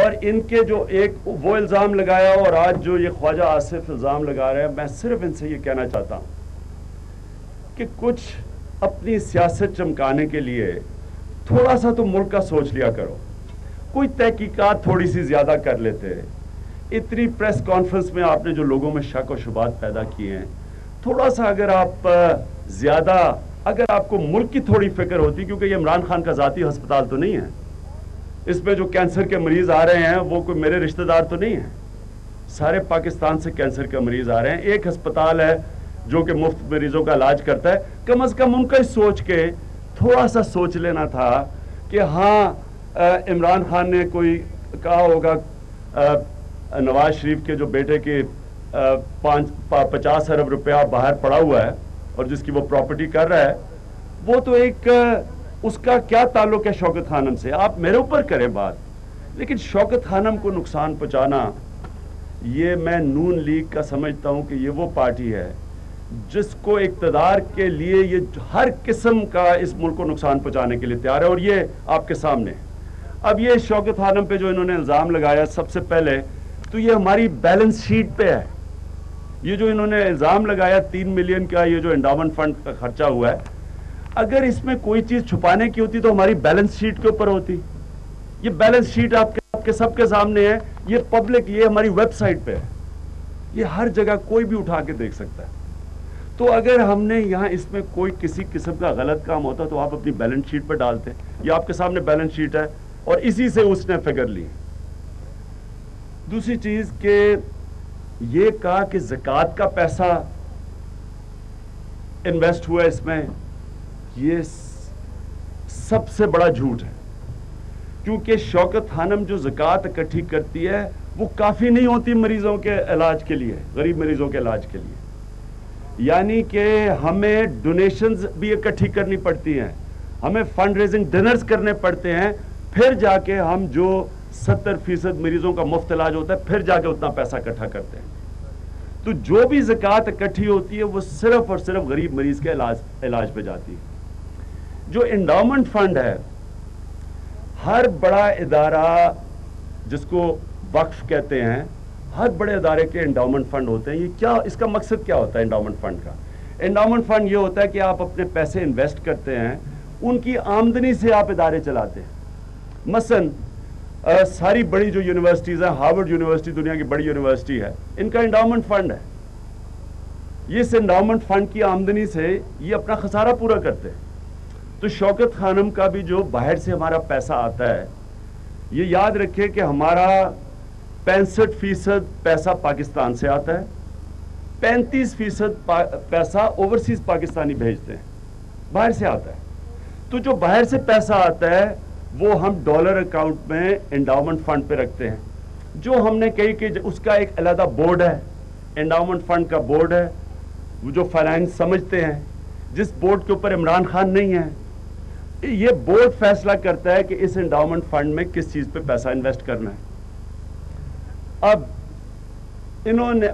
اور ان کے جو ایک وہ الزام لگایا اور آج جو یہ خواجہ آصف الزام لگا رہے ہیں، میں صرف ان سے یہ کہنا چاہتا ہوں کہ کچھ اپنی سیاست چمکانے کے لیے تھوڑا سا تو ملک کا سوچ لیا کرو، کوئی تحقیقات تھوڑی سی زیادہ کر لیتے. اتنی پریس کانفرنس میں آپ نے جو لوگوں میں شک و شبہات پیدا کیے ہیں، تھوڑا سا اگر آپ زیادہ، اگر آپ کو ملک کی تھوڑی فکر ہوتی، کیونکہ یہ عمران خان کا ذاتی ہسپتال تو نہیں ہے، اس میں جو کینسر کے مریض آ رہے ہیں وہ کوئی میرے رشتہ دار تو نہیں ہیں، سارے پاکستان سے کینسر کے مریض آ رہے ہیں. ایک ہسپتال ہے جو کہ مفت مریضوں کا علاج کرتا ہے. کم از کم ان کا سوچ کے تھوڑا سا سوچ لینا تھا کہ ہاں عمران خان نے کوئی کہا ہوگا نواز شریف کے جو بیٹے کے 50 ارب روپیہ باہر پڑا ہوا ہے اور جس کی وہ پراپرٹی کر رہا ہے، وہ تو ایک اس کا کیا تعلق ہے شوکت خانم سے؟ آپ میرے اوپر کریں بات، لیکن شوکت خانم کو نقصان پہنچانا، یہ میں نون لیگ کا سمجھتا ہوں کہ یہ وہ پارٹی ہے جس کو اقتدار کے لیے یہ ہر قسم کا اس ملک کو نقصان پہنچانے کے لیے تیار ہے. اور یہ آپ کے سامنے اب یہ شوکت خانم پہ جو انہوں نے الزام لگایا، سب سے پہلے تو یہ ہماری بیلنس شیٹ پہ ہے. یہ جو انہوں نے الزام لگایا 3 ملین کا یہ جو انڈاومنٹ فنڈ کا خرچہ ہوا ہے، اگر اس میں کوئی چیز چھپانے کی ہوتی تو ہماری بیلنس شیٹ کے اوپر ہوتی. یہ بیلنس شیٹ آپ کے سب کے سامنے ہے، یہ پبلک، یہ ہماری ویب سائٹ پہ ہے، یہ ہر جگہ کوئی بھی اٹھا کے دیکھ سکتا ہے. تو اگر ہم نے یہاں اس میں کوئی کسی قسم کا غلط کام ہوتا تو آپ اپنی بیلنس شیٹ پہ ڈالتے. یہ آپ کے سامنے بیلنس شیٹ ہے اور اسی سے اس نے فگر لی. دوسری چیز کہ یہ کہا کہ زکوٰۃ کا پیسہ انویسٹ ہوا ہے اس میں، یہ سب سے بڑا جھوٹ ہے. کیونکہ شوکت خانم جو زکوٰۃ اکٹھی کرتی ہے وہ کافی نہیں ہوتی مریضوں کے علاج کے لیے، غریب مریضوں کے علاج کے لیے. یعنی کہ ہمیں ڈونیشنز بھی اکٹھی کرنی پڑتی ہیں، ہمیں فنڈ ریزنگ ڈنرز کرنے پڑتے ہیں، پھر جا کے ہم جو 70% مریضوں کا مفت علاج ہوتا ہے پھر جا کے اتنا پیسہ اکٹھا کرتے ہیں. تو جو بھی زکوٰۃ اکٹھی ہوتی ہے وہ صرف اور صرف غریب مریض کے علاج پہ جاتی ہے. جو انڈاؤمنٹ فنڈ ہے، ہر بڑا ادارہ جس کو وقف کہتے ہیں، ہر بڑے ادارے کے انڈاؤمنٹ فنڈ ہوتے ہیں. یہ کیا، اس کا مقصد کیا ہوتا ہے انڈاؤمنٹ فنڈ کا؟ انڈاؤمنٹ فنڈ یہ ہوتا ہے کہ آپ اپنے پیسے انویسٹ کرتے ہیں، ان کی آمدنی سے آپ ادارے چلاتے ہیں. مثلاً ساری بڑی جو یونیورسٹیز ہیں، ہارورڈ یونیورسٹی دنیا کی بڑی یونیورسٹی ہے، ان کا انڈاؤمنٹ فنڈ ہے. یہ اس انڈاؤمنٹ فنڈ کی آمدنی سے یہ اپنا خسارہ پورا کرتے ہیں. تو شوکت خانم کا بھی جو باہر سے ہمارا پیسہ آتا ہے، یہ یاد رکھے کہ ہمارا 65% پیسہ پاکستان سے آتا ہے، 35% پیسہ اوورسیز پاکستانی بھیجتے ہیں، باہر سے آتا ہے. تو جو باہر سے پیسہ آتا ہے وہ ہم ڈالر اکاؤنٹ میں انڈاؤمنٹ فنڈ پہ رکھتے ہیں، جو ہم نے کہی کہ اس کا ایک علیحدہ بورڈ ہے، انڈاؤمنٹ فنڈ کا بورڈ ہے، وہ جو فائنانس سمجھتے ہیں، جس بورڈ کے اوپر عمران خان نہیں ہے. یہ بورڈ فیصلہ کرتا ہے کہ اس انڈاؤمنٹ فنڈ میں کس چیز پہ پیسہ انویسٹ کرنا ہے. اب انہوں نے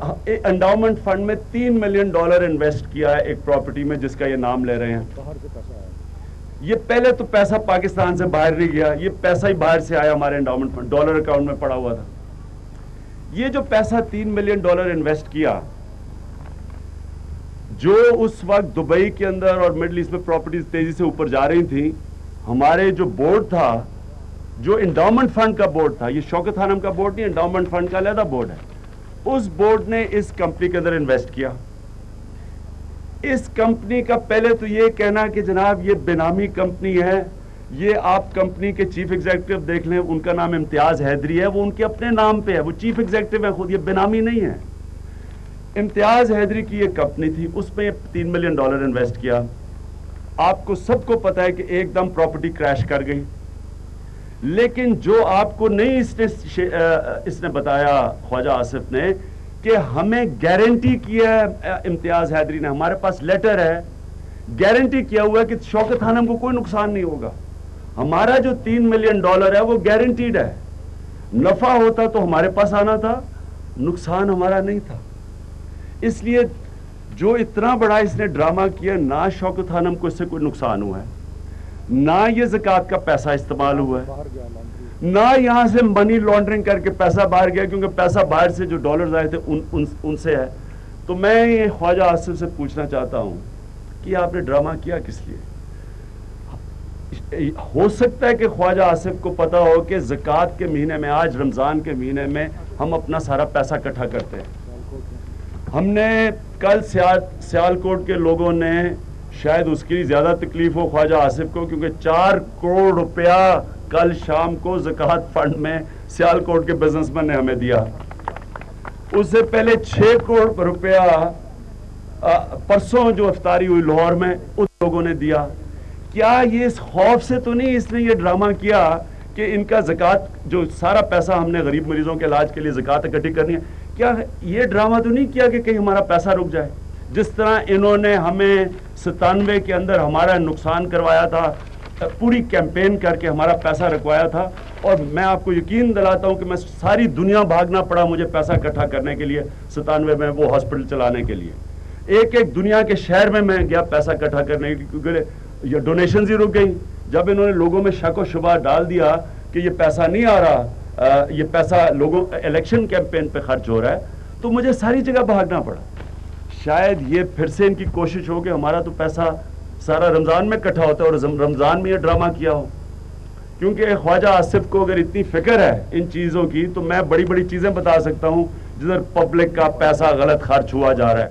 انڈاؤمنٹ فنڈ میں $3 ملین انویسٹ کیا ہے ایک پراپرٹی میں جس کا یہ نام لے رہے ہیں. یہ پہلے تو پیسہ پاکستان سے باہر نہیں گیا، یہ پیسہ ہی باہر سے آیا ہمارے انڈاؤمنٹ فنڈ، ڈالر اکاؤنٹ میں پڑا ہوا تھا. یہ جو پیسہ $3 ملین انویسٹ کیا، جو اس وقت دبئی کے اندر اور مڈل ایسٹ میں پراپرٹیز تیزی سے اوپر جا رہی تھیں، ہمارے جو بورڈ تھا، جو انڈاؤمنٹ فنڈ کا بورڈ تھا، یہ شوکت خانم کا بورڈ نہیں، انڈاؤمنٹ فنڈ کا علیحدہ بورڈ ہے، اس بورڈ نے اس کمپنی کے اندر انویسٹ کیا. اس کمپنی کا پہلے تو یہ کہنا کہ جناب یہ بینامی کمپنی ہے، یہ آپ کمپنی کے چیف ایگزیکٹو دیکھ لیں، ان کا نام امتیاز حیدری ہے، وہ ان کے اپنے نام پہ ہے، وہ چیف ایگزیکٹو ہے خود، یہ بینامی نہیں ہے. امتیاز حیدری کی یہ کمپنی تھی، اس میں $3 ملین انویسٹ کیا. آپ کو سب کو پتا ہے کہ ایک دم پراپرٹی کریش کر گئی. لیکن جو آپ کو نہیں اس نے بتایا خواجہ آصف نے کہ ہمیں گارنٹی کیا ہے امتیاز حیدری نے، ہمارے پاس لیٹر ہے، گارنٹی کیا ہوا ہے کہ شوکت خانم کو کوئی نقصان نہیں ہوگا. ہمارا جو $3 ملین ہے وہ گارنٹیڈ ہے. نفع ہوتا تو ہمارے پاس آنا تھا، نقصان ہمارا نہیں تھا. اس لیے جو اتنا بڑا اس نے ڈرامہ کیا، نہ شوکت خانم کو اس سے کوئی نقصان ہوا ہے، نہ یہ زکوٰۃ کا پیسہ استعمال ہوا ہے. نہ یہاں سے منی لانڈرنگ کر کے پیسہ باہر گیا، کیونکہ پیسہ باہر سے جو ڈالرز آئے تھے ان سے ہے. تو میں یہ خواجہ آصف سے پوچھنا چاہتا ہوں کہ آپ نے ڈرامہ کیا کس لیے؟ ہو سکتا ہے کہ خواجہ آصف کو پتا ہو کہ زکوٰۃ کے مہینے میں، آج رمضان کے مہینے میں ہم اپنا سارا پیسہ اکٹھا کرتے ہیں. ہم نے کل سیالکوٹ کے لوگوں نے، شاید اس کی زیادہ تکلیف ہو خواجہ آصف کو، کیونکہ 4 کروڑ روپیہ کل شام کو زکوٰۃ فنڈ میں سیالکوٹ کے بزنس مین نے ہمیں دیا. اس سے پہلے 6 کروڑ روپیہ پرسوں جو افطاری ہوئی لاہور میں ان لوگوں نے دیا. کیا یہ اس خوف سے تو نہیں اس نے یہ ڈرامہ کیا کہ ان کا زکوٰۃ جو سارا پیسہ ہم نے غریب مریضوں کے علاج کے لیے زکوٰۃ اکٹھی کرنی ہے، کیا یہ ڈرامہ تو نہیں کیا کہ کہیں ہمارا پیسہ رک جائے؟ جس طرح انہوں نے ہمیں 97 کے اندر ہمارا نقصان کروایا تھا، پوری کیمپین کر کے ہمارا پیسہ رکوایا تھا، اور میں آپ کو یقین دلاتا ہوں کہ میں ساری دنیا بھاگنا پڑا مجھے پیسہ اکٹھا کرنے کے لیے 97 میں وہ ہاسپٹل چلانے کے لیے. ایک دنیا کے شہر میں گیا پیسہ اکٹھا کرنے کے لیے، کیونکہ یہ ڈونیشنز ہی رک گئی. جب انہوں نے لوگوں میں شک و شبہ ڈال دیا کہ یہ پیسہ نہیں آ رہا، یہ پیسہ لوگوں الیکشن کیمپین پہ خرچ ہو رہا ہے، تو مجھے ساری جگہ بھاگنا پڑا. شاید یہ پھر سے ان کی کوشش ہو کہ ہمارا تو پیسہ سارا رمضان میں اکٹھا ہوتا ہے اور رمضان میں یہ ڈرامہ کیا ہو. کیونکہ خواجہ آصف کو اگر اتنی فکر ہے ان چیزوں کی تو میں بڑی بڑی چیزیں بتا سکتا ہوں جدھر پبلک کا پیسہ غلط خرچ ہوا جا رہا ہے.